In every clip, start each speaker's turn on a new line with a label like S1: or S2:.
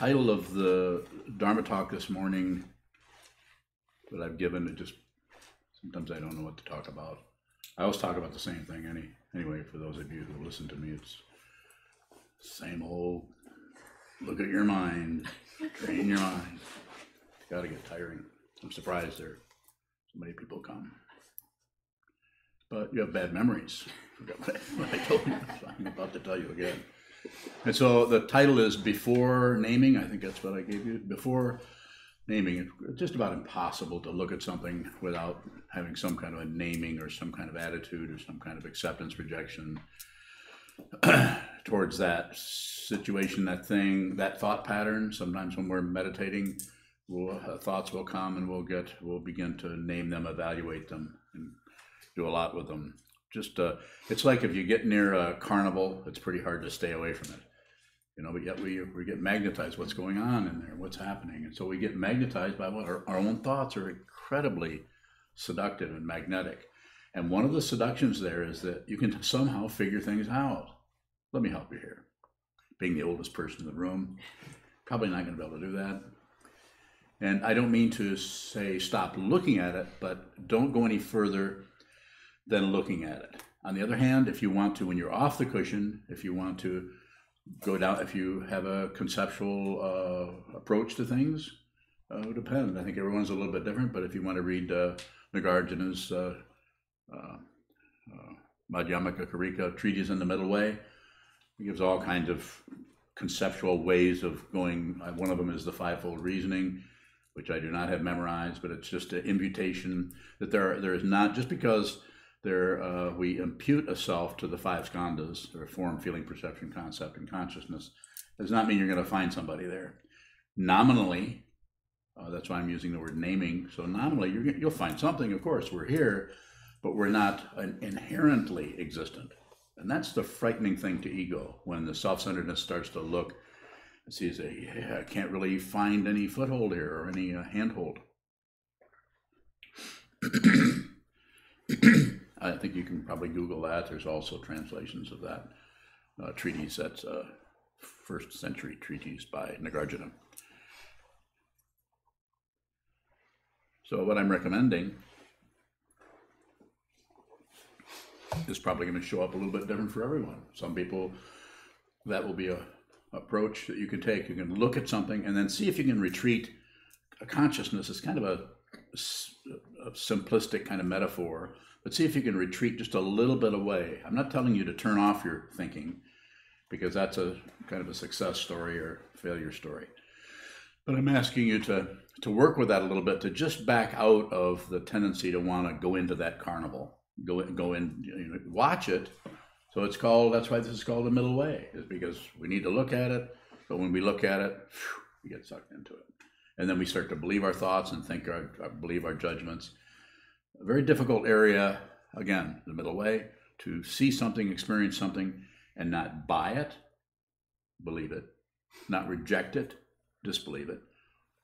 S1: title of the Dharma talk this morning that I've given, it just, sometimes I don't know what to talk about. I always talk about the same thing anyway, for those of you who listen to me, it's same old, look at your mind, train your mind. It's got to get tiring. I'm surprised there so many people come. But you have bad memories. Forgot what I told you. So I'm about to tell you again. And so the title is Before Naming. I think that's what I gave you. Before naming, it's just about impossible to look at something without having some kind of a naming or some kind of attitude or some kind of acceptance, rejection towards that situation, that thing, that thought pattern. Sometimes when we're meditating, thoughts will come and we'll begin to name them, evaluate them, and do a lot with them. Just it's like if you get near a carnival, it's pretty hard to stay away from it, but yet we get magnetized. What's going on in there? What's happening? And so we get magnetized by what our own thoughts are incredibly seductive and magnetic. And one of the seductions there is that you can somehow figure things out. Let me help you here. Being the oldest person in the room, probably not going to be able to do that. And I don't mean to say stop looking at it, but don't go any further than looking at it. On the other hand, if you want to, when you're off the cushion, if you want to go down, if you have a conceptual approach to things, it would depend. I think everyone's a little bit different, but if you want to read Nagarjuna's Madhyamaka Karika treatise in the middle way, he gives all kinds of conceptual ways of going. One of them is the fivefold reasoning, which I do not have memorized, but it's just an imputation that there is not, just because we impute a self to the five skandhas, or form, feeling, perception, concept, and consciousness, does not mean you're going to find somebody there. Nominally, that's why I'm using the word naming. So nominally, you'll find something. Of course, we're here, but we're not inherently existent. And that's the frightening thing to ego, when the self-centeredness starts to look and sees, I can't really find any foothold here or any handhold. I think you can probably Google that. There's also translations of that treatise. That's a first century treatise by Nagarjuna. So what I'm recommending is probably going to show up a little bit different for everyone. Some people, that will be a approach that you can take. You can look at something and then see if you can retreat. A consciousness is kind of a simplistic kind of metaphor, but see if you can retreat just a little bit away. I'm not telling you to turn off your thinking, because that's a kind of a success story or failure story. But I'm asking you to work with that a little bit, to just back out of the tendency to want to go into that carnival, go in, watch it. So that's why this is called the middle way, is because we need to look at it, but when we look at it, we get sucked into it. And then we start to believe our thoughts and believe our judgments. A very difficult area, again, the middle way, to see something, experience something, and not buy it, believe it, not reject it, disbelieve it,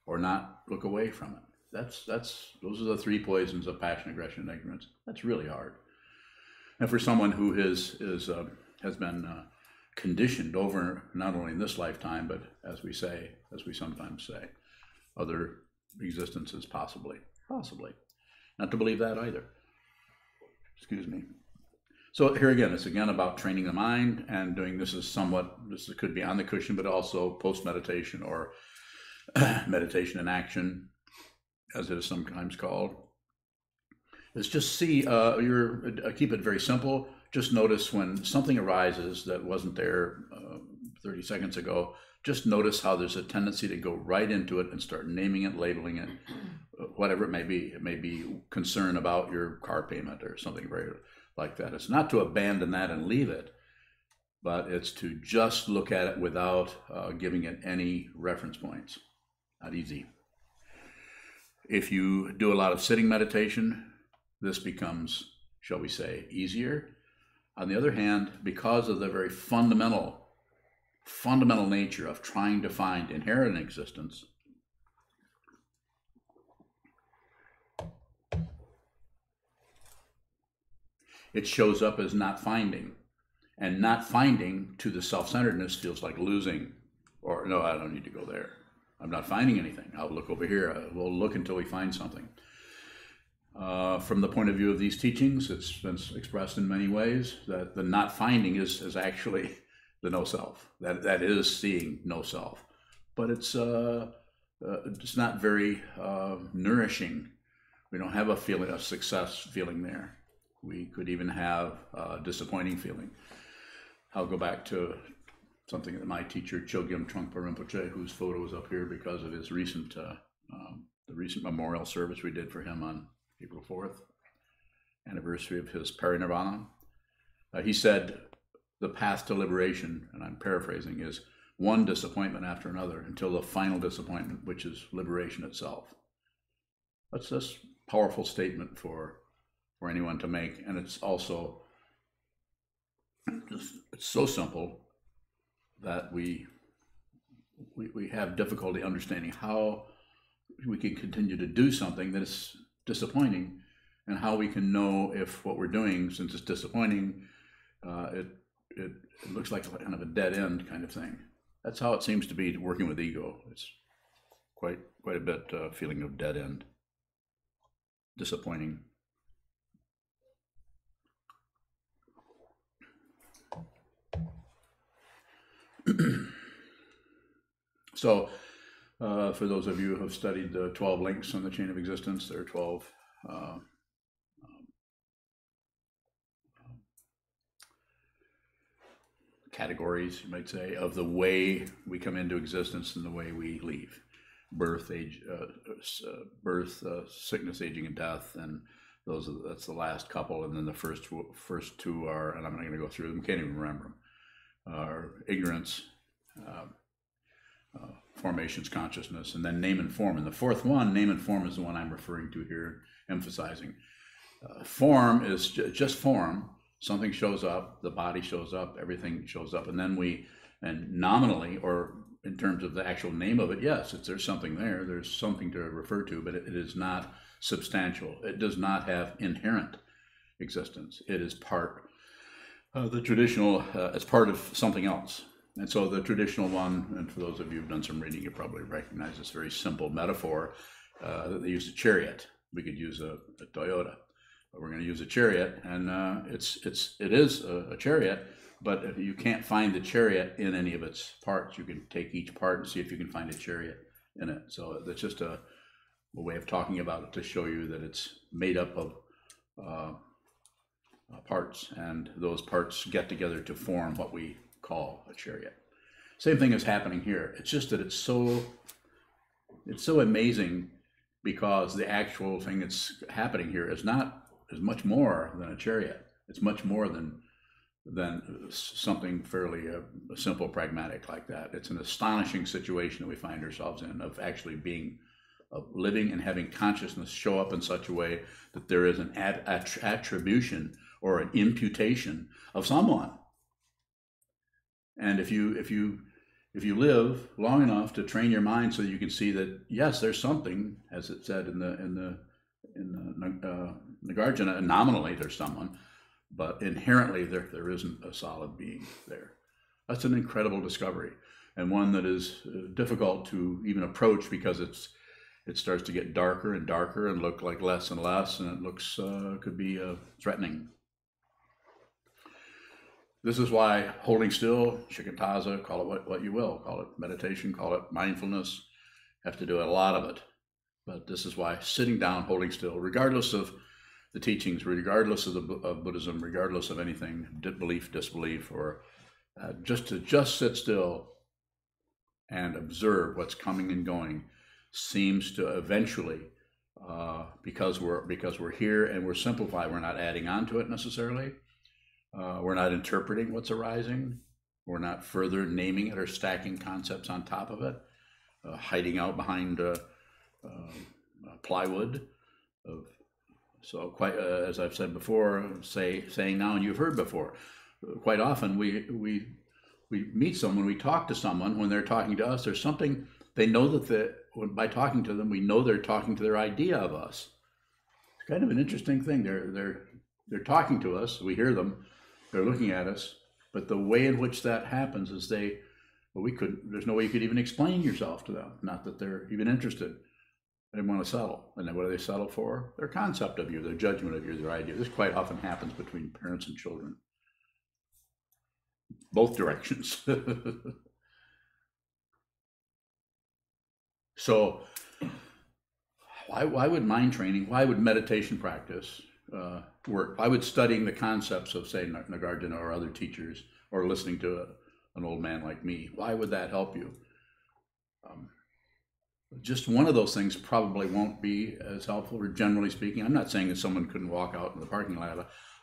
S1: or not look away from it. Those are the three poisons of passion, aggression, and ignorance. That's really hard. And for someone who has been conditioned over, not only in this lifetime, but as we sometimes say, other existences, possibly, not to believe that either. Excuse me. So here again, it's again about training the mind and doing this could be on the cushion, but also post-meditation or meditation in action, as it is sometimes called. Is just keep it very simple. Just notice when something arises that wasn't there 30 seconds ago, just notice how there's a tendency to go right into it and start naming it, labeling it, whatever it may be. It may be concern about your car payment or something very like that. It's not to abandon that and leave it, but it's to just look at it without giving it any reference points. Not easy. If you do a lot of sitting meditation, this becomes, shall we say, easier. On the other hand, because of the very fundamental nature of trying to find inherent existence, it shows up as not finding. And not finding to the self-centeredness feels like losing. or no, I don't need to go there. I'm not finding anything. I'll look over here. We'll look until we find something. From the point of view of these teachings, it's been expressed in many ways that the not finding is actually the no self. That is seeing no self, but it's not very nourishing. We don't have a feeling of success feeling there. We could even have a disappointing feeling. I'll go back to something that my teacher, Chogyam Trungpa Rinpoche, whose photo is up here because of his the recent memorial service we did for him on April 4th, anniversary of his parinirvana. He said, the path to liberation, and I'm paraphrasing, is one disappointment after another until the final disappointment, which is liberation itself. That's a powerful statement for anyone to make, and it's also it's so simple that we have difficulty understanding how we can continue to do something that is disappointing, and how we can know if what we're doing, since it's disappointing, it looks like kind of a dead end kind of thing. That's how it seems to be working with ego. It's quite a bit feeling of dead end, disappointing. So, for those of you who have studied the 12 links on the chain of existence, there are 12 categories, you might say, of the way we come into existence and the way we leave. Birth, sickness, aging, and death, and that's the last couple, and then the first two are, and I'm not going to go through them, can't even remember them, are ignorance, formations, consciousness, and then name and form. And the fourth one, name and form, is the one I'm referring to here, emphasizing. Form is just form. Something shows up, the body shows up, everything shows up, and then and nominally, or in terms of the actual name of it, yes, there's something there, there's something to refer to, but it is not substantial. It does not have inherent existence. It is part of the traditional, it's part of something else. And so the traditional one, and for those of you who've done some reading, you probably recognize this very simple metaphor. They use a chariot. We could use a Toyota. But we're going to use a chariot, and it is a chariot, but if you can't find the chariot in any of its parts, you can take each part and see if you can find a chariot in it. So that's just a way of talking about it to show you that it's made up of parts, and those parts get together to form what we call a chariot. Same thing is happening here. It's just that it's so amazing, because the actual thing that's happening here is much more than a chariot. It's much more than something fairly simple, pragmatic like that. It's an astonishing situation that we find ourselves in, of actually of living and having consciousness show up in such a way that there is an attribution or an imputation of someone. And if you live long enough to train your mind so that you can see that, yes, there's something, as it said in the Nagarjuna, nominally there's someone, but inherently there isn't a solid being there. That's an incredible discovery, and one that is difficult to even approach, because it starts to get darker and darker and look like less and less, and it looks could be threatening. This is why holding still, shikantaza, call it what you will, call it meditation, call it mindfulness, have to do a lot of it. But this is why sitting down, holding still, regardless of the teachings, regardless of Buddhism, regardless of anything, belief, disbelief, or just sit still and observe what's coming and going, seems to eventually, because we're here and we're simplified, we're not adding on to it necessarily. We're not interpreting what's arising. We're not further naming it or stacking concepts on top of it, hiding out behind plywood. So quite, as I've said before, saying now, and you've heard before, quite often we meet someone, we talk to someone, when they're talking to us, there's something, they know that by talking to them, we know they're talking to their idea of us. It's kind of an interesting thing. They're talking to us, we hear them, they're looking at us, but the way in which that happens is they Well, there's no way you could even explain yourself to them. Not that they're even interested. They want to settle. And then what do they settle for? Their concept of you, their judgment of you, their idea. This quite often happens between parents and children. Both directions. So why would mind training, why would meditation practice work? Why would studying the concepts of, say, Nagarjuna or other teachers, or listening to an old man like me, why would that help you? Just one of those things probably won't be as helpful, or generally speaking. I'm not saying that someone couldn't walk out in the parking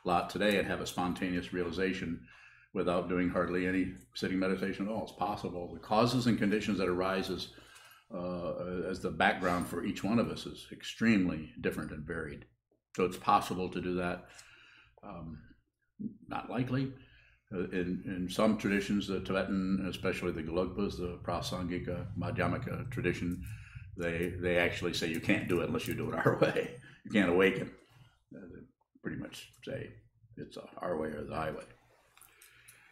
S1: lot today and have a spontaneous realization without doing hardly any sitting meditation at all. It's possible. The causes and conditions that arise as the background for each one of us is extremely different and varied. So it's possible to do that. Not likely. In some traditions, the Tibetan, especially the Gelugpas, the Prasangika, Madhyamaka tradition, they actually say you can't do it unless you do it our way. You can't awaken. They pretty much say it's our way or the highway.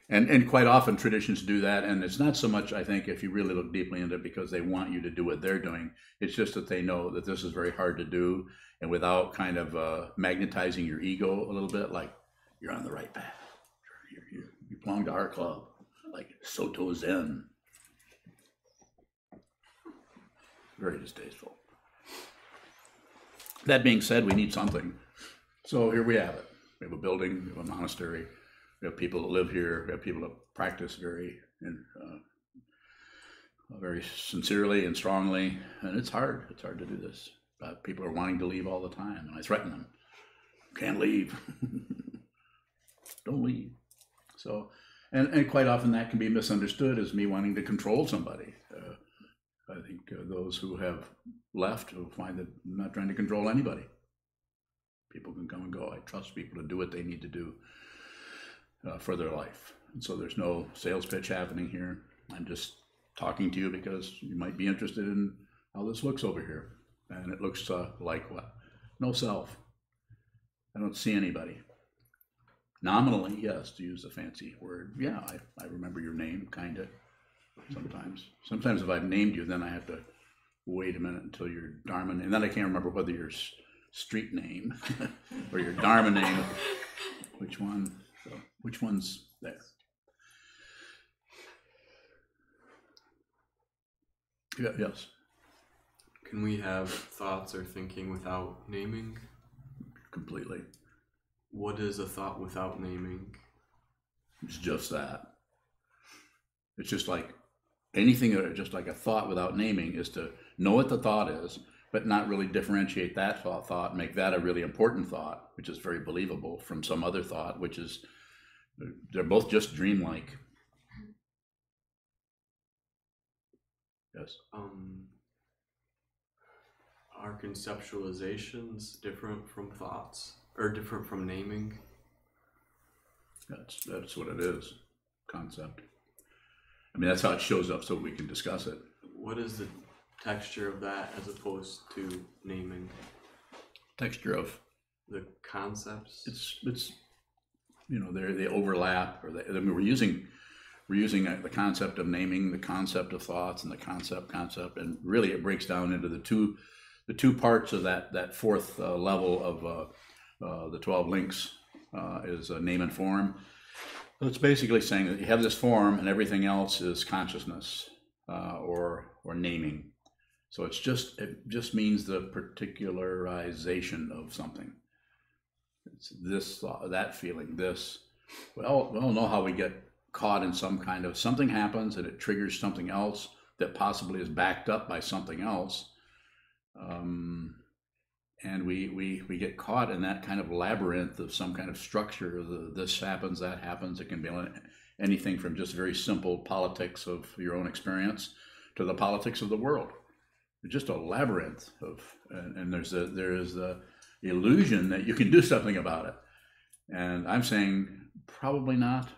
S1: And quite often traditions do that, and it's not so much, I think, if you really look deeply into it, because they want you to do what they're doing. It's just that they know that this is very hard to do, and without kind of magnetizing your ego a little bit, like you're on the right path. You belong to our club, like Sokuzan. Very distasteful. That being said, we need something. So here we have it. We have a building, we have a monastery, we have people that live here, we have people that practice very sincerely and strongly, and it's hard. It's hard to do this. People are wanting to leave all the time, and I threaten them. Can't leave. Don't leave. So, and quite often that can be misunderstood as me wanting to control somebody. I think those who have left will find that I'm not trying to control anybody. People can come and go. I trust people to do what they need to do for their life. And so there's no sales pitch happening here. I'm just talking to you because you might be interested in how this looks over here. And it looks like what? No self. I don't see anybody. Nominally, yes, to use a fancy word. Yeah, I remember your name, kind of, sometimes. Sometimes if I've named you, then I have to wait a minute until your Dharma name. And then I can't remember whether your street name or your Dharma name, which one. So which one's there? Yeah, yes.
S2: Can we have thoughts or thinking without naming?
S1: Completely.
S2: What is a thought without naming?
S1: It's just that. It's just like anything, just like a thought without naming is to know what the thought is, but not really differentiate that thought, make that a really important thought, which is very believable, from some other thought, which is, they're both just dreamlike. Yes.
S2: Are conceptualizations different from thoughts, or different from naming?
S1: That's what it is, concept. I mean, that's how it shows up so we can discuss it.
S2: What is the texture of that as opposed to naming?
S1: Texture of?
S2: The concepts?
S1: It's you know, they overlap, or I mean, we're using the concept of naming, the concept of thoughts, and the concept, and really it breaks down into the two parts of that fourth level of the 12 links is name and form. So it's basically saying that you have this form and everything else is consciousness or naming. So it just means the particularization of something. It's this thought, that feeling, this. We all know how we get caught in some kind of, something happens and it triggers something else that possibly is backed up by something else. And we get caught in that kind of labyrinth of some kind of structure. This happens, that happens. It can be anything from just very simple politics of your own experience to the politics of the world. It's just a labyrinth of, and there is the illusion that you can do something about it. And I'm saying probably not.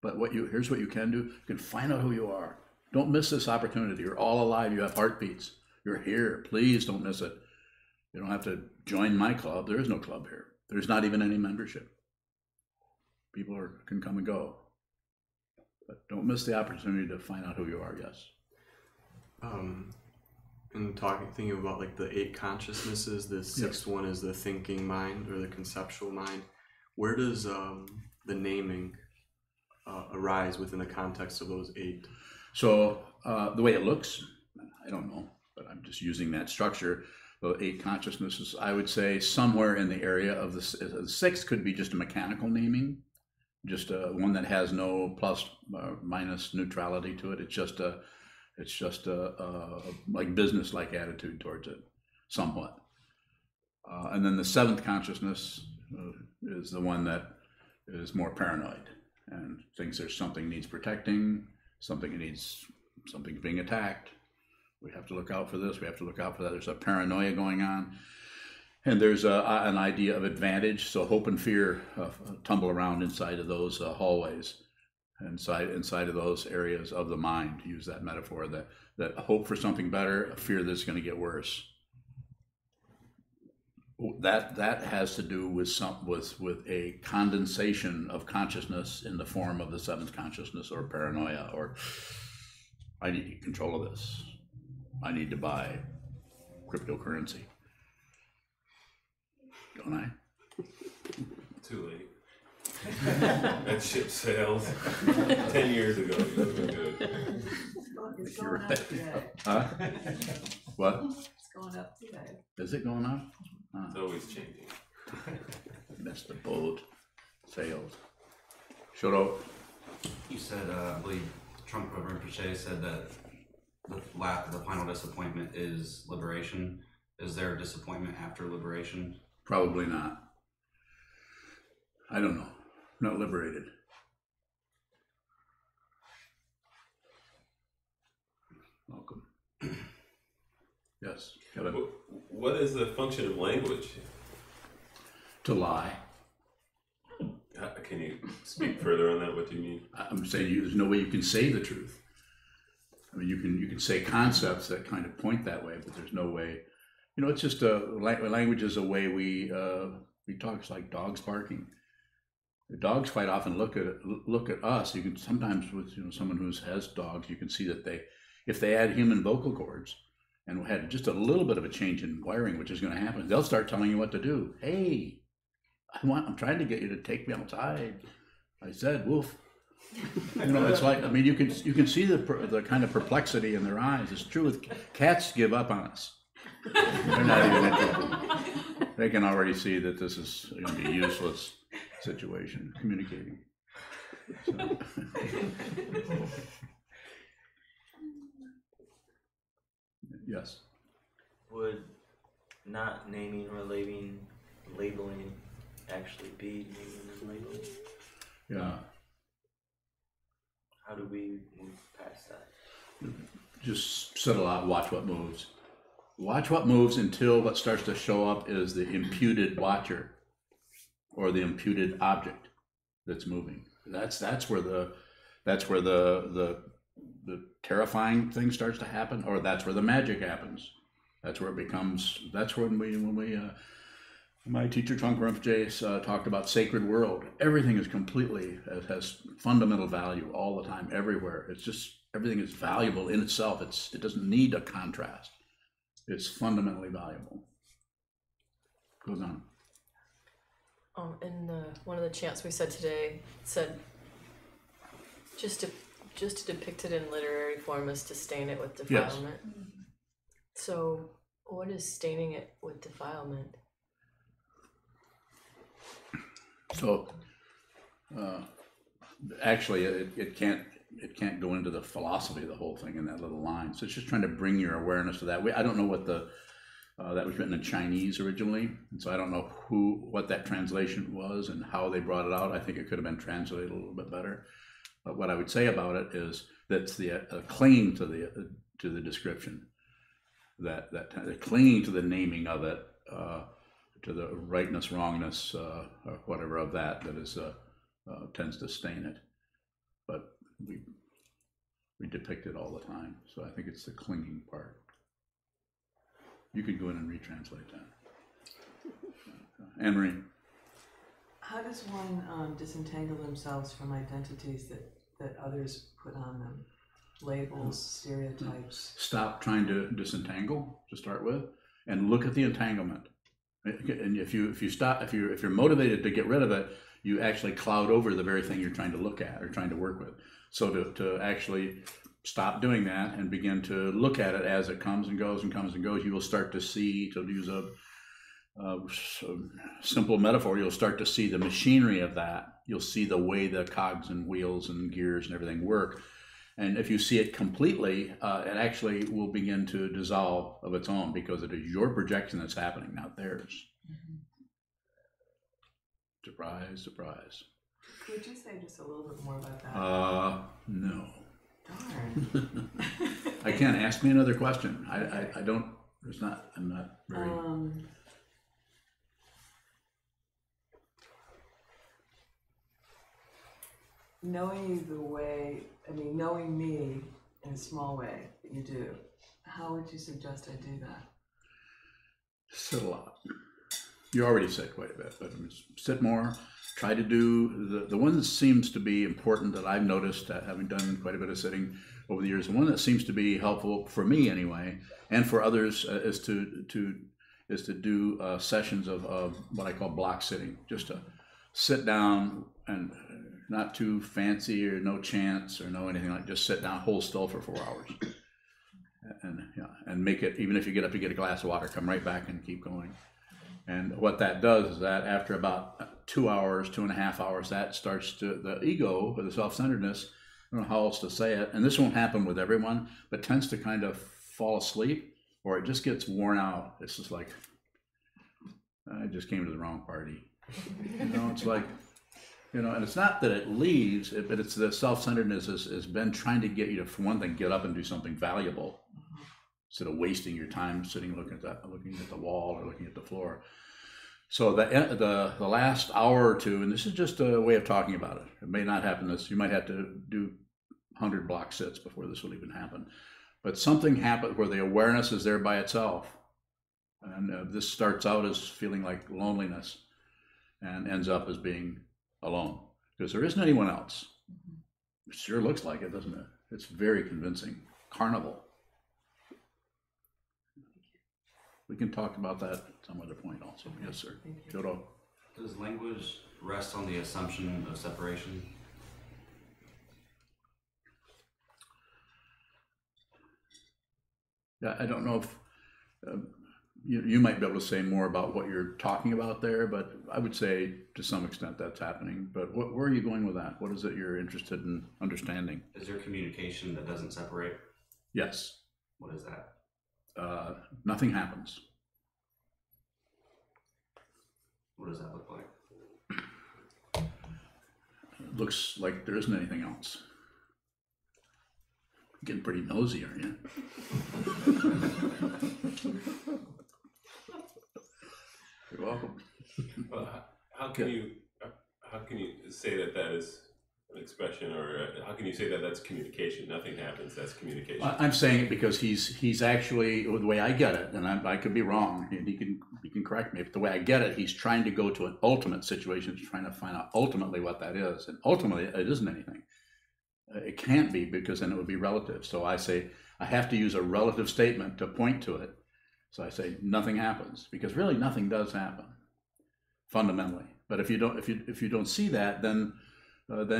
S1: But here's what you can do. You can find out who you are. Don't miss this opportunity. You're all alive. You have heartbeats. You're here. Please don't miss it. You don't have to join my club. There is no club here. There's not even any membership. People can come and go. But don't miss the opportunity to find out who you are, yes.
S2: And thinking about like the 8 consciousnesses, the sixth one is the thinking mind or the conceptual mind. Where does the naming arise within the context of those 8?
S1: So the way it looks, I don't know, but I'm just using that structure. The 8 consciousnesses, I would say somewhere in the area of the 6th could be just a mechanical naming, just one that has no plus or minus neutrality to it. It's just a like business-like attitude towards it, somewhat. And then the 7th consciousness is the one that is more paranoid and thinks there's something needs protecting, something's being attacked. We have to look out for this, we have to look out for that. There's a paranoia going on. And there's an idea of advantage. So hope and fear tumble around inside of those hallways, inside of those areas of the mind, to use that metaphor, that hope for something better, fear that it's going to get worse. That has to do with a condensation of consciousness in the form of the 7th consciousness, or paranoia, or I need control of this. I need to buy cryptocurrency. Don't I?
S3: Too late. That ship sails 10 years ago. It was good.
S4: It's going up today.
S1: Huh? What?
S4: It's going up today.
S1: Is it going up?
S3: It's always changing.
S1: Missed the boat. Sailed. Shut up.
S5: You said, I believe Trump Rinpoche said that the final disappointment is liberation. Is there a disappointment after liberation?
S1: Probably not. I don't know. Not liberated. Welcome. Yes, Kevin.
S3: What is the function of language?
S1: To lie.
S3: Can you speak further on that? What do you mean?
S1: I'm saying there's no way you can say the truth. I mean, you can say concepts that kind of point that way, but there's no way. You know, it's just language is a way we talk. It's like dogs barking. The dogs quite often look at us. You can sometimes, with someone who has dogs, you can see that if they add human vocal cords and had just a little bit of a change in wiring, which is going to happen, they'll start telling you what to do. Hey, I'm trying to get you to take me outside. I said, woof. It's like, I mean, you can see the kind of perplexity in their eyes. It's true with cats. Give up on us. They're not even interested. They can already see that this is going to be a useless situation, communicating. So. Yes.
S6: Would not naming or labeling actually be naming and labeling?
S1: Yeah.
S6: How do we move past that?
S1: Just settle out, watch what moves. Watch what moves until what starts to show up is the imputed watcher or the imputed object that's moving. That's where the terrifying thing starts to happen, or that's where the magic happens. That's where it becomes. That's when my teacher Trungpa Rinpoche talked about sacred world. Everything is it has fundamental value all the time, everywhere. It's just everything is valuable in itself. It doesn't need a contrast. It's fundamentally valuable. Goes on.
S7: In one of the chants we said today said just to depict it in literary form is to stain it with defilement. Yes. So what is staining it with defilement?
S1: So actually it can't go into the philosophy of the whole thing in that little line. So it's just trying to bring your awareness to that. I don't know what that was written in Chinese originally, and so I don't know what that translation was and how they brought it out. I think it could have been translated a little bit better. But what I would say about it is that's the clinging to the description, that clinging to the naming of it, to the rightness, wrongness, or whatever of that is tends to stain it. But we depict it all the time, so I think it's the clinging part. You could go in and retranslate that. Anne-Marie.
S4: How does one disentangle themselves from identities that that others put on them? Labels, stereotypes.
S1: Stop trying to disentangle to start with, and look at the entanglement. And if you're motivated to get rid of it, you actually cloud over the very thing you're trying to look at or trying to work with. So to actually stop doing that and begin to look at it as it comes and goes and comes and goes, you will start to see, to use a simple metaphor, you'll start to see the machinery of that. You'll see the way the cogs and wheels and gears and everything work. And if you see it completely, it actually will begin to dissolve of its own, because it is your projection that's happening, not theirs.
S4: Mm-hmm.
S1: Surprise, surprise.
S4: Could you say just a little bit more about that?
S1: No.
S4: Darn.
S1: I can't. Ask me another question. I don't, I'm not very.
S4: Knowing you the way, knowing me in a small way that you do, how would you suggest I do that?
S1: Sit a lot. You already sit quite a bit, but sit more. Try to do the one that seems to be important that I've noticed, having done quite a bit of sitting over the years. The one that seems to be helpful for me anyway, and for others, is to do sessions of what I call block sitting. Just to sit down and not too fancy or no chants or no anything like. Just sit down, hold still for 4 hours, and make it. Even if you get up, you get a glass of water, come right back and keep going. And what that does is that after about 2 hours, 2.5 hours, that starts to, the ego or the self-centeredness, I don't know how else to say it, and this won't happen with everyone, but tends to kind of fall asleep, or it just gets worn out. It's just like, I just came to the wrong party. It's like, and it's not that it leaves, but it's the self-centeredness has been trying to get you to, for one thing, get up and do something valuable, instead of wasting your time sitting looking at the wall or looking at the floor. So the last hour or two, and this is just a way of talking about it. It may not happen. You might have to do 100 block sits before this will even happen. But something happened where the awareness is there by itself, and this starts out as feeling like loneliness, and ends up as being alone, because there isn't anyone else. It sure looks like it, doesn't it? It's very convincing. Carnival. We can talk about that at some other point also. Okay. Yes, sir. Jodo.
S5: Does language rest on the assumption of separation?
S1: Yeah, I don't know if you might be able to say more about what you're talking about there, but I would say to some extent that's happening. But where are you going with that? What is it you're interested in understanding?
S5: Is there communication that doesn't separate?
S1: Yes.
S5: What is that?
S1: Nothing happens.
S5: What does that look like?
S1: It looks like there isn't anything else. You're getting pretty nosy, aren't you? You're welcome.
S3: Well, how can you say that is an expression, or how can you say that that's communication? Nothing happens. That's communication.
S1: I'm saying it because he's actually, the way I get it, and I could be wrong, and he can correct me, but the way I get it, he's trying to go to an ultimate situation. He's trying to find out ultimately what that is, and ultimately it isn't anything. It can't be, because then it would be relative. So I say I have to use a relative statement to point to it. So I say nothing happens, because really nothing does happen fundamentally. But if you don't see that, then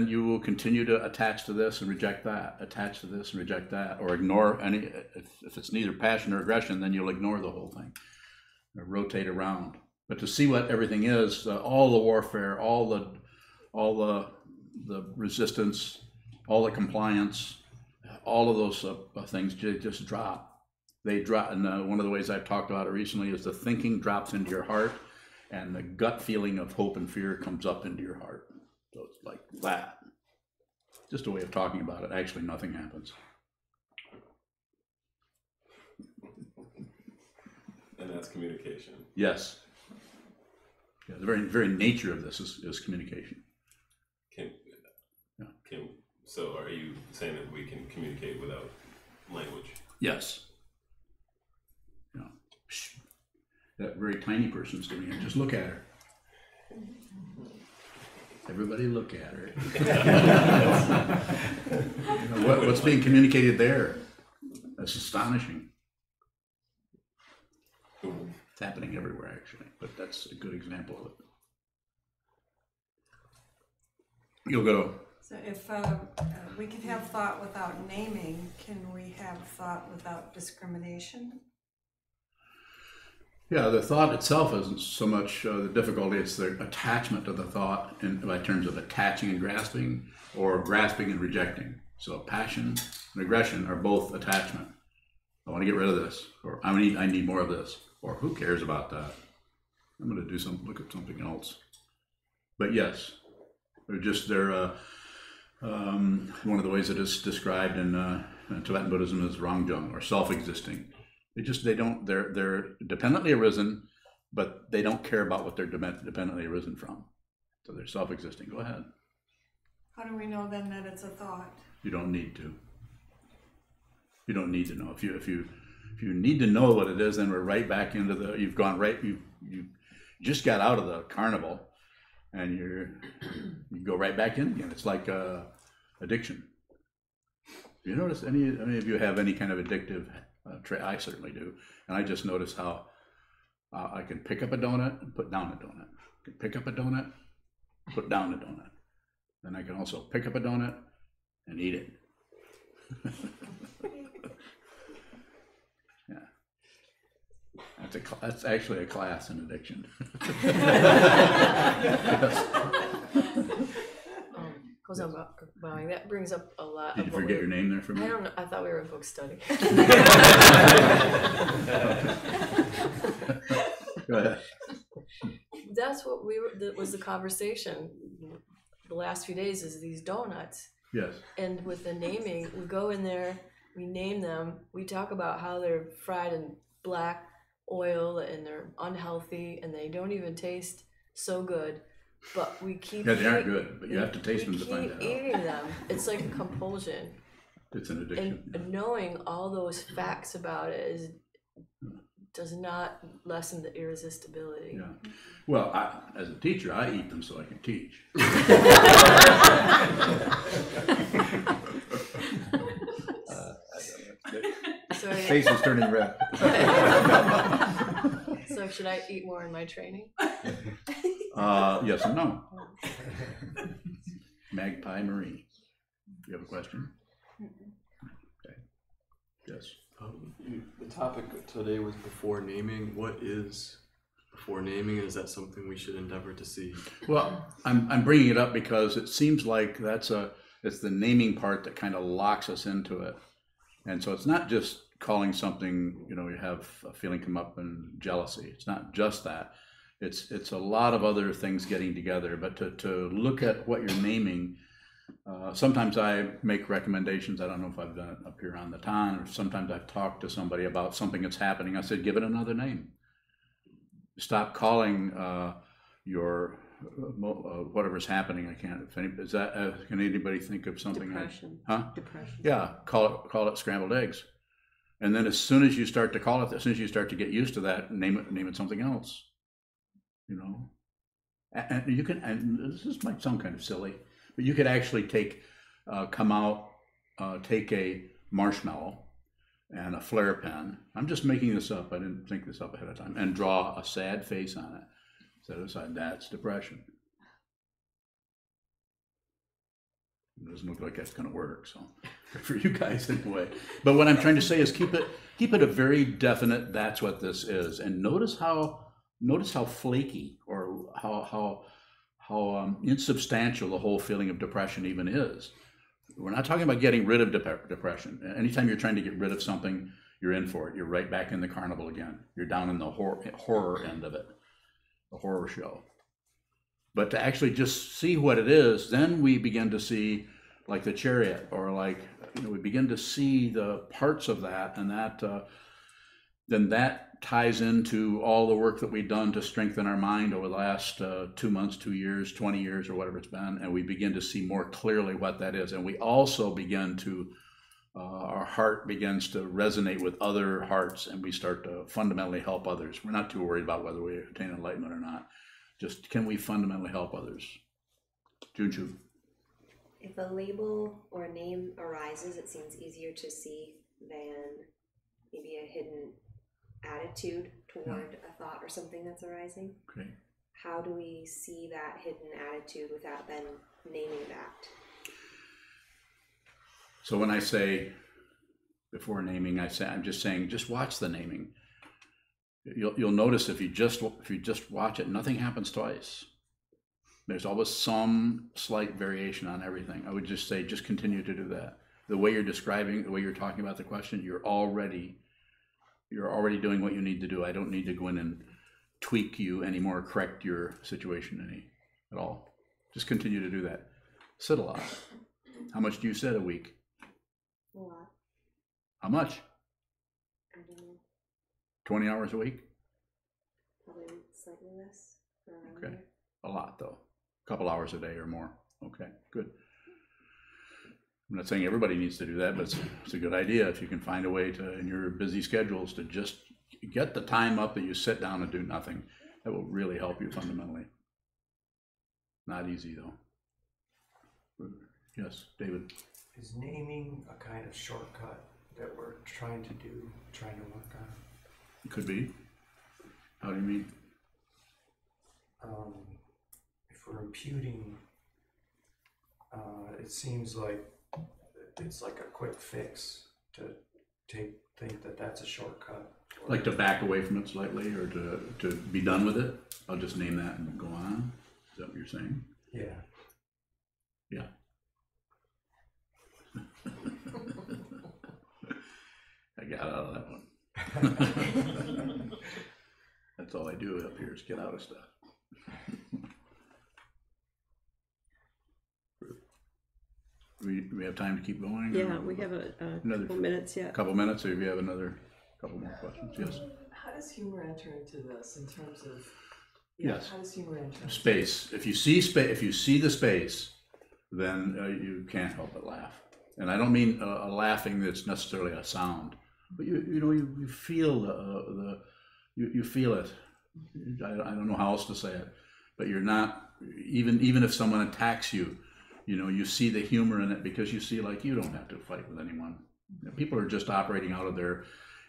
S1: you will continue to attach to this and reject that, attach to this and reject that, or ignore any. If it's neither passion or aggression, then you'll ignore the whole thing, or rotate around. But to see what everything is, all the warfare, all the resistance, all the compliance, all of those things just drop. They drop, and one of the ways I've talked about it recently is the thinking drops into your heart, and the gut feeling of hope and fear comes up into your heart. So it's like that. Just a way of talking about it. Actually, nothing happens.
S3: And that's communication.
S1: Yes. Yeah, the very nature of this is communication.
S3: So are you saying that we can communicate without language?
S1: Yes. Yeah. That very tiny person's doing it. Just look at her. Everybody look at her. What's being communicated there? That's astonishing. It's happening everywhere, actually, but that's a good example of it. You'll go.
S8: So if we can have thought without naming, can we have thought without discrimination?
S1: Yeah, the thought itself isn't so much the difficulty, it's the attachment to the thought in terms of attaching and grasping, or grasping and rejecting. So passion and aggression are both attachment. I want to get rid of this, or I need more of this, or who cares about that? I'm going to look at something else. But yes, they're one of the ways it is described in Tibetan Buddhism is rangjung, or self-existing. They're dependently arisen, but they don't care about what they're dependently arisen from. So they're self-existing. Go ahead.
S8: How do we know then that it's a thought?
S1: You don't need to. You don't need to know. If you need to know what it is, then we're right back into you just got out of the carnival, and you go right back in again. It's like addiction. Do you notice any of you have any kind of addictive trait? I certainly do, and I just notice how I can pick up a donut and put down a donut. I can pick up a donut, put down a donut. Then I can also pick up a donut and eat it. Yeah, that's actually a class in addiction.
S7: Goes on bowing. That brings up a lot.
S1: Did you forget your name there for me?
S7: I don't know. I thought we were in book study.
S1: Go ahead.
S7: That's what that was the conversation the last few days, is these donuts.
S1: Yes.
S7: And with the naming, we go in there, we name them, we talk about how they're fried in black oil and they're unhealthy and they don't even taste so good. But we keep
S1: they aren't good, but you have to taste them to find out.
S7: We keep eating them. It's like a compulsion.
S1: It's an addiction.
S7: And knowing all those facts about it does not lessen the irresistibility.
S1: Yeah. Well, as a teacher, I eat them so I can teach. Face is turning red.
S7: So should I eat more in my training?
S1: Yes and no. Magpie Marie, you have a question? Okay. Yes.
S2: The topic today was before naming. What is before naming, and is that something we should endeavor to see?
S1: Well, I'm bringing it up because it seems like it's the naming part that kind of locks us into it, and so it's not just calling something, you have a feeling come up and jealousy. It's not just that. It's a lot of other things getting together, but to look at what you're naming, sometimes I make recommendations. I don't know if I've done it up here on the ton, or sometimes I've talked to somebody about something that's happening. I said, give it another name. Stop calling your whatever's happening. I can't. Can anybody think of something?
S9: Depression. Depression.
S1: Yeah, call it scrambled eggs. And then as soon as you start to call it, as soon as you start to get used to that, name it something else. And you can, and this might sound kind of silly, but you could actually take a marshmallow and a flare pen. I'm just making this up. I didn't think this up ahead of time. And draw a sad face on it. Set it aside. That's depression. It doesn't look like that's going to work. So for you guys anyway. But what I'm trying to say is keep it a very definite. That's what this is. And notice how flaky or how insubstantial the whole feeling of depression even is. We're not talking about getting rid of depression. Anytime you're trying to get rid of something, you're in for it. You're right back in the carnival again. You're down in the horror end of it, the horror show. But to actually just see what it is, then we begin to see, like the chariot, or we begin to see the parts of that, and then that ties into all the work that we've done to strengthen our mind over the last 2 months, 2 years, 20 years, or whatever it's been, and we begin to see more clearly what that is. And we also begin to, our heart begins to resonate with other hearts, and we start to fundamentally help others. We're not too worried about whether we attain enlightenment or not. Just, can we fundamentally help others? Junju.
S9: If a label or a name arises, it seems easier to see than maybe a hidden attitude toward a thought or something that's arising.
S1: Okay.
S9: How do we see that hidden attitude without then naming that?
S1: So when I say before naming, I'm just saying just watch the naming. You'll notice if you just watch it, nothing happens twice. There's always some slight variation on everything. I would just say just continue to do that. The way you're describing, the way you're talking about the question, you're already doing what you need to do. I don't need to go in and tweak you anymore, correct your situation any at all. Just continue to do that. Sit a lot. How much do you sit a week?
S9: A lot.
S1: How much?
S9: I don't know.
S1: 20 hours a week?
S9: Probably slightly less. Around
S1: Okay.
S9: there.
S1: A lot though. A couple hours a day or more. Okay, good. I'm not saying everybody needs to do that, but it's a good idea if you can find a way to, in your busy schedules, to just get the time up that you sit down and do nothing. That will really help you fundamentally. Not easy though. Yes, David.
S10: Is naming a kind of shortcut that we're trying to work on?
S1: It could be. How do you mean?
S10: If we're imputing, it seems like it's like a quick fix to think that that's a shortcut.
S1: Like to back away from it slightly, or to be done with it? I'll just name that and go on. Is that what you're saying?
S10: Yeah.
S1: Yeah. I got out of that one. That's all I do up here is get out of stuff. We have time to keep going?
S11: Yeah, we have a couple minutes yet.
S1: Couple minutes, or if you have another couple more questions? Yes.
S4: How does humor enter into this in terms of?
S1: Yes.
S4: How does humor enter?
S1: Space. If you see if you see the space, then you can't help but laugh. And I don't mean a laughing that's necessarily a sound, but you feel you feel it. I don't know how else to say it, but you're not even if someone attacks you, you see the humor in it because you see like you don't have to fight with anyone. People are just operating out of their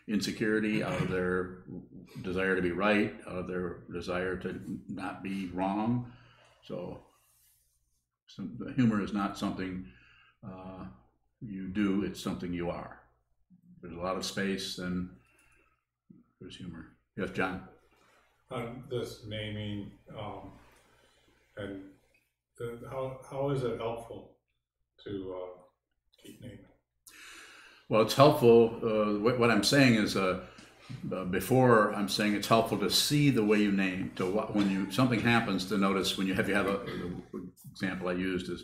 S1: insecurity, out of their desire to be right, out of their desire to not be wrong. So the humor is not something you do, it's something you are. There's a lot of space, then there's humor. Yes, John?
S12: On this naming, and how is it helpful to keep naming?
S1: Well, it's helpful. What I'm saying is, before I'm saying it's helpful to see the way you name. When something happens, to notice when you have the example I used is,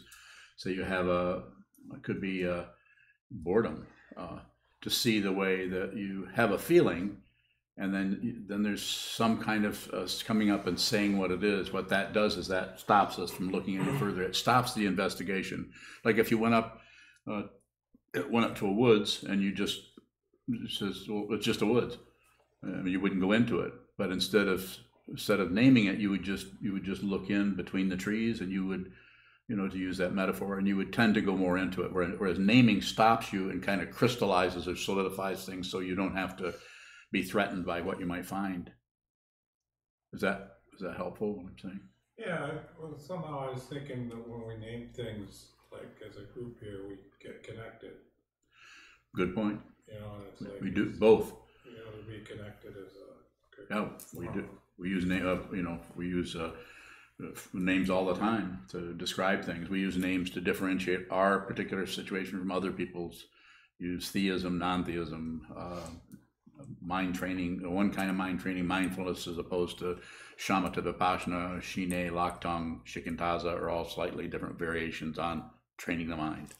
S1: say you have it could be boredom. To see the way that you have a feeling, and then there's some kind of coming up and saying what it is. What that does is that stops us from looking any further. It stops the investigation. Like if you went up to a woods and you just says, well, it's just a woods. You wouldn't go into it. But instead of naming it, you would just look in between the trees, and you would, to use that metaphor, and you would tend to go more into it. Whereas naming stops you and kind of crystallizes or solidifies things, so you don't have to be threatened by what you might find. Is that helpful, what I'm saying?
S12: Yeah, well, somehow I was thinking that when we name things, like as a group here, we get connected.
S1: Good point.
S12: And it's like
S1: we do both.
S12: To be connected as a.
S1: Yeah, we do. We use we use names all the time to describe things. We use names to differentiate our particular situation from other people's. Use theism, non-theism, mind training. One kind of mind training, mindfulness, as opposed to shamatha vipassana, shine, laktung, shikantaza, are all slightly different variations on training the mind.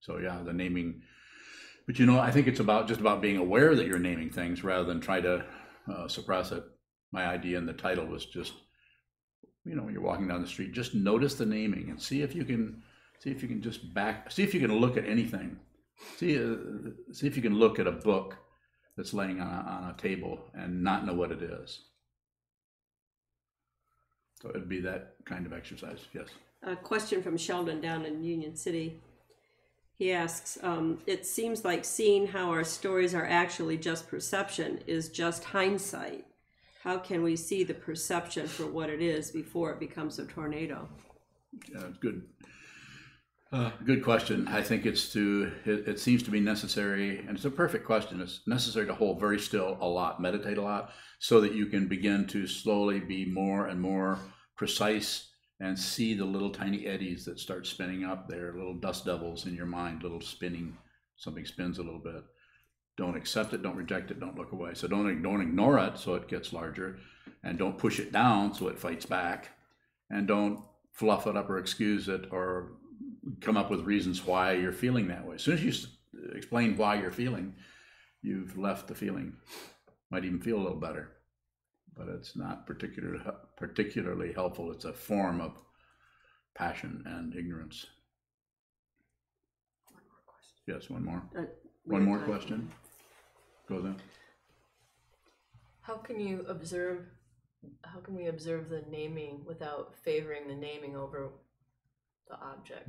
S1: So yeah, the naming. But I think it's just about being aware that you're naming things rather than try to suppress it. My idea in the title was just, when you're walking down the street, just notice the naming and see if you can just see if you can look at anything. See if you can look at a book that's laying on a table and not know what it is. So it'd be that kind of exercise, yes.
S11: A question from Sheldon down in Union City. He asks, it seems like seeing how our stories are actually just perception is just hindsight. How can we see the perception for what it is before it becomes a tornado?
S1: Good. Good question. I think it seems to be necessary, and it's a perfect question. It's necessary to hold very still a lot, meditate a lot, so that you can begin to slowly be more and more precise and see the little tiny eddies that start spinning up there, little dust devils in your mind, little spinning, something spins a little bit. Don't accept it, don't reject it, don't look away. So don't ignore it so it gets larger, and don't push it down so it fights back, and don't fluff it up or excuse it or come up with reasons why you're feeling that way. As soon as you explain why you're feeling, you've left the feeling. Might even feel a little better, but it's not particularly helpful. It's a form of passion and ignorance.
S11: One more question.
S1: Yes, one more. One more question. Go then.
S7: How can we observe the naming without favoring the naming over the object?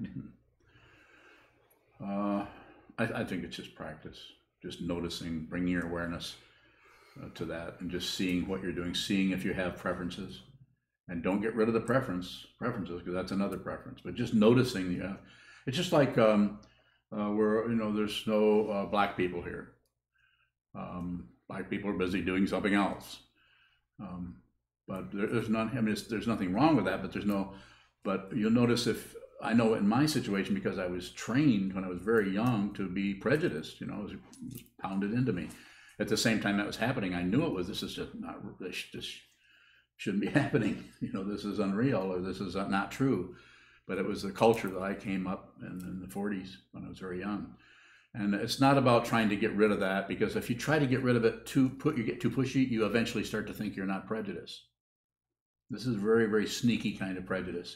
S1: I think it's just practice, just noticing, bringing your awareness to that, and just seeing what you're doing, seeing if you have preferences, and don't get rid of the preferences, because that's another preference. But just noticing, it's just like there's no black people here. Black people are busy doing something else. But there's none. I mean, there's nothing wrong with that. But you'll notice, if I know in my situation, because I was trained when I was very young to be prejudiced. It was pounded into me. At the same time that was happening, I knew this is just not. This just shouldn't be happening. This is unreal, or this is not true. But it was the culture that I came up in the 40s when I was very young. And it's not about trying to get rid of that, because if you try to get rid of it you get too pushy, you eventually start to think you're not prejudiced. This is very, very sneaky kind of prejudice.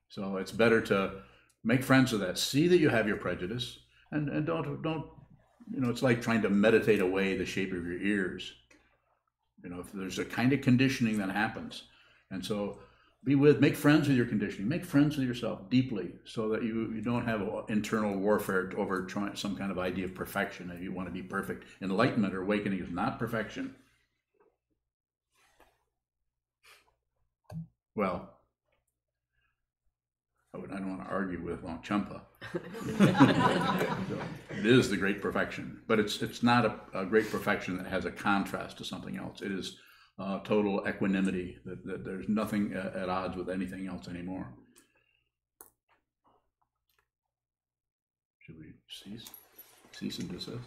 S1: So it's better to make friends with that. See that you have your prejudice, and don't it's like trying to meditate away the shape of your ears. If there's a kind of conditioning that happens. And so make friends with your conditioning, make friends with yourself deeply, so that you don't have internal warfare over some kind of idea of perfection. If you want to be perfect, enlightenment or awakening is not perfection. Well, I don't want to argue with Longchenpa. It is the great perfection, but it's not a great perfection that has a contrast to something else. It is total equanimity, that there's nothing at odds with anything else anymore. Should we cease and desist?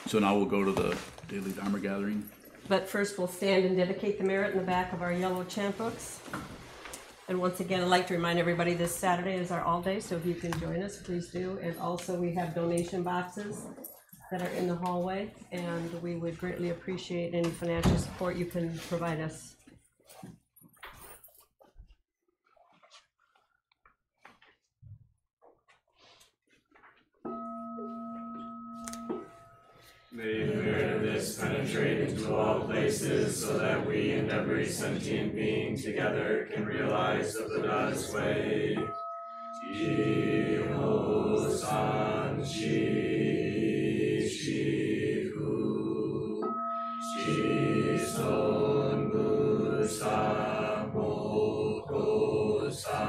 S1: So now we'll go to the daily Dharma gathering.
S11: But first we'll stand and dedicate the merit in the back of our yellow chant books. And once again, I'd like to remind everybody this Saturday is our all day, so if you can join us, please do. And also we have donation boxes that are in the hallway, and we would greatly appreciate any financial support you can provide us.
S13: May the merit of this penetrate into all places, so that we and every sentient being together can realize the Buddha's way. Ji-ho-san shi-shi-hu, shi-son bu-sa moko-sa,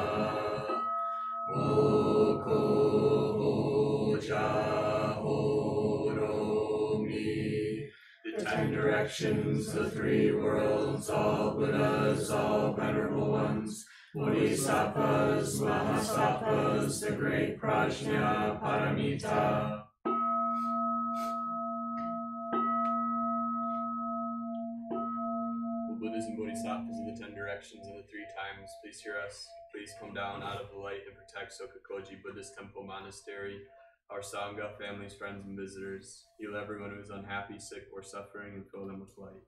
S13: moko-ho-ja-ho-ro-mi. The 10 directions, the 3 worlds, all Buddhas, all venerable ones, Bodhisattvas, Mahasattvas, the great Prajna Paramita.
S2: O Buddhas and Bodhisattvas of the 10 directions and the 3 times, please hear us. Please come down out of the light and protect Sokukoji Buddhist Temple Monastery, our Sangha, families, friends, and visitors. Heal everyone who is unhappy, sick, or suffering, and fill them with light.